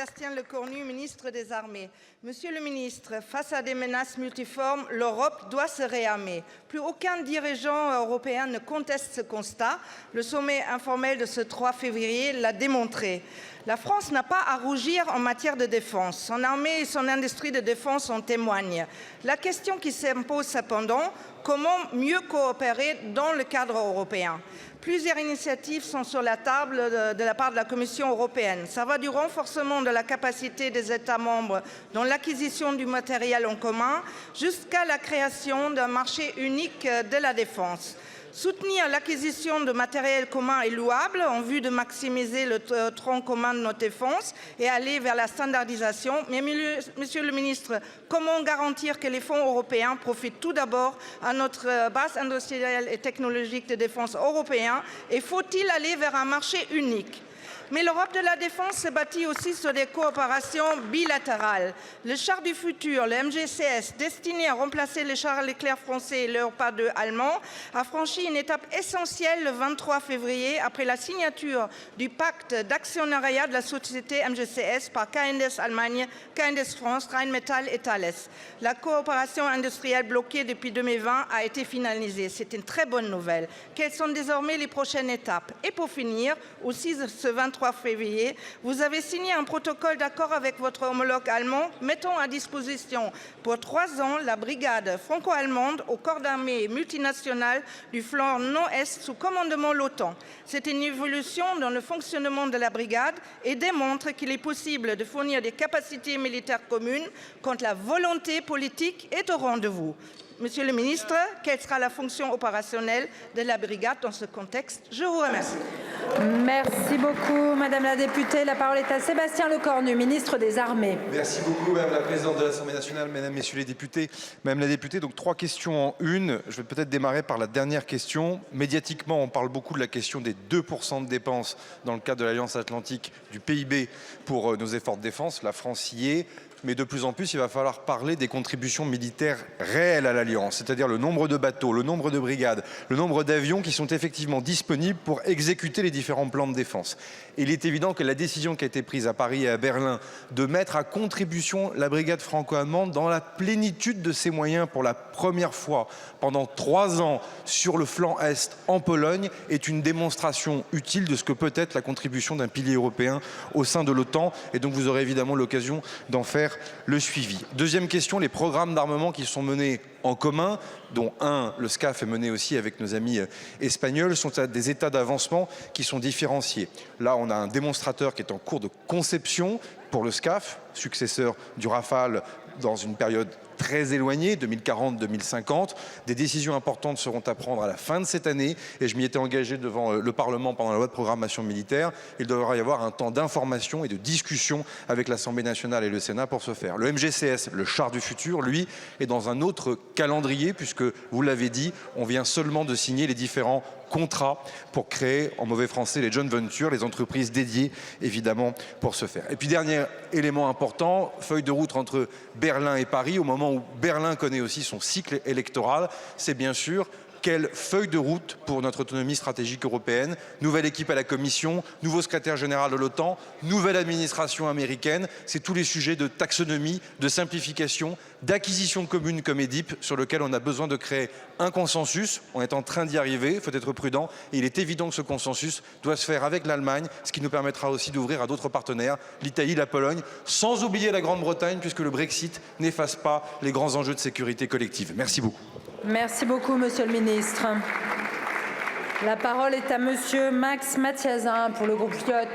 Sébastien Lecornu, ministre des Armées. Monsieur le ministre, face à des menaces multiformes, l'Europe doit se réarmer. Plus aucun dirigeant européen ne conteste ce constat. Le sommet informel de ce 3 février l'a démontré. La France n'a pas à rougir en matière de défense. Son armée et son industrie de défense en témoignent. La question qui s'impose cependant, comment mieux coopérer dans le cadre européen? Plusieurs initiatives sont sur la table de la part de la Commission européenne. Ça va du renforcement de la capacité des États membres dans l'acquisition du matériel en commun jusqu'à la création d'un marché unique de la défense. Soutenir l'acquisition de matériel commun est louable en vue de maximiser le tronc commun de notre défense et aller vers la standardisation. Mais Monsieur le ministre, comment garantir que les fonds européens profitent tout d'abord à notre base industrielle et technologique de défense européen et faut-il aller vers un marché unique? Mais l'Europe de la défense se bâtit aussi sur des coopérations bilatérales. Le char du futur, le MGCS, destiné à remplacer les chars Leclerc français et le Leopard 2 allemand, a franchi une étape essentielle le 23 février après la signature du pacte d'actionnariat de la société MGCS par KNDS Allemagne, KNDS France, Rheinmetall et Thales. La coopération industrielle bloquée depuis 2020 a été finalisée. C'est une très bonne nouvelle. Quelles sont désormais les prochaines étapes? Et pour finir, aussi ce 23 février, vous avez signé un protocole d'accord avec votre homologue allemand, mettant à disposition pour 3 ans la brigade franco-allemande au corps d'armée multinational du flanc nord-est sous commandement de l'OTAN. C'est une évolution dans le fonctionnement de la brigade et démontre qu'il est possible de fournir des capacités militaires communes quand la volonté politique est au rendez-vous. Monsieur le ministre, quelle sera la fonction opérationnelle de la brigade dans ce contexte? Je vous remercie. Merci beaucoup, Madame la députée. La parole est à Sébastien Lecornu, ministre des Armées. Merci beaucoup, Madame la présidente de l'Assemblée nationale, Mesdames, Messieurs les députés. Madame la députée, donc 3 questions en une. Je vais peut-être démarrer par la dernière question. Médiatiquement, on parle beaucoup de la question des 2% de dépenses dans le cadre de l'Alliance Atlantique du PIB pour nos efforts de défense. La France y est. Mais de plus en plus, il va falloir parler des contributions militaires réelles à l'Alliance, c'est-à-dire le nombre de bateaux, le nombre de brigades, le nombre d'avions qui sont effectivement disponibles pour exécuter les différents plans de défense. Et il est évident que la décision qui a été prise à Paris et à Berlin de mettre à contribution la brigade franco-allemande dans la plénitude de ses moyens pour la première fois pendant 3 ans sur le flanc Est en Pologne est une démonstration utile de ce que peut être la contribution d'un pilier européen au sein de l'OTAN. Et donc vous aurez évidemment l'occasion d'en faire le suivi. Deuxième question, les programmes d'armement qui sont menés en commun, dont le SCAF est mené aussi avec nos amis espagnols, sont à des états d'avancement qui sont différenciés. Là, on a un démonstrateur qui est en cours de conception pour le SCAF, successeur du Rafale dans une période très éloignée, 2040-2050. Des décisions importantes seront à prendre à la fin de cette année et je m'y étais engagé devant le Parlement pendant la loi de programmation militaire. Il devra y avoir un temps d'information et de discussion avec l'Assemblée nationale et le Sénat pour ce faire. Le MGCS, le char du futur, lui, est dans un autre calendrier puisque, vous l'avez dit, on vient seulement de signer les différents contrats pour créer, en mauvais français, les joint ventures, les entreprises dédiées, évidemment, pour ce faire. Et puis, dernier élément important, feuille de route entre Berlin et Paris, au moment où Berlin connaît aussi son cycle électoral, c'est bien sûr quelle feuille de route pour notre autonomie stratégique européenne. Nouvelle équipe à la Commission, nouveau secrétaire général de l'OTAN, nouvelle administration américaine. C'est tous les sujets de taxonomie, de simplification, d'acquisition commune comme EDIP sur lequel on a besoin de créer un consensus. On est en train d'y arriver, il faut être prudent. Et il est évident que ce consensus doit se faire avec l'Allemagne, ce qui nous permettra aussi d'ouvrir à d'autres partenaires, l'Italie, la Pologne, sans oublier la Grande-Bretagne puisque le Brexit n'efface pas les grands enjeux de sécurité collective. Merci beaucoup. Merci beaucoup, Monsieur le ministre. La parole est à Monsieur Max Mathiasin pour le groupe Lyot.